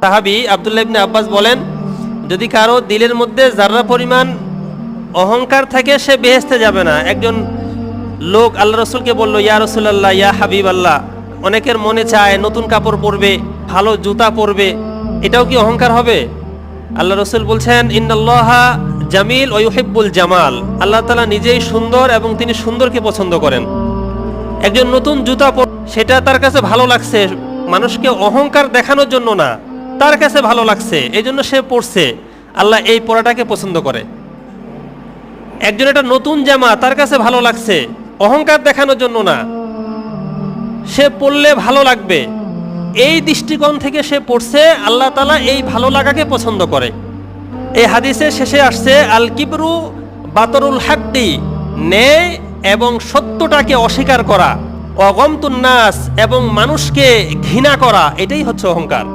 সাহাবী আব্দুল্লাহ ইবনে আব্বাস বলেন, যদি কারো দিলের মধ্যে যাররা পরিমাণ অহংকার থাকে সে বেহেশতে যাবে না। একজন লোক আল্লাহ রসুলকে বলল, ইয়া রাসূলুল্লাহ, ইয়া হাবিব আল্লাহ, অনেকের মনে চায় নতুন কাপড় পরবে, ভালো জুতা পরবে, এটাও কি অহংকার হবে? আল্লাহ রসুল বলছেন, ইন্নাল্লাহা জামিল ওয়া ইউহিব্বুল জামাল, আল্লাহ তাআলা নিজেই সুন্দর এবং তিনি সুন্দরকে পছন্দ করেন। একজন নতুন জুতা সেটা তার কাছে ভালো লাগছে, মানুষকে অহংকার দেখানোর জন্য না, তার কাছে ভালো লাগছে এই জন্য সে পরছে, আল্লাহ এই পরাটাকে পছন্দ করে। একজন একটা নতুন জামা তার কাছে ভালো লাগছে, অহংকার দেখানোর জন্য না, সে পরলে ভালো লাগবে, এই দৃষ্টিকোণ থেকে সে পড়ছে, আল্লাহ তাআলা এই ভালো লাগাকে পছন্দ করে। এই হাদিসের শেষে আসছে, আল কিবরু বাতরুল হাক্কি, ন্যায় এবং সত্যটাকে অস্বীকার করা, ওয়া গমতুন নাস, এবং মানুষকে ঘৃণা করা, এটাই হচ্ছে অহংকার।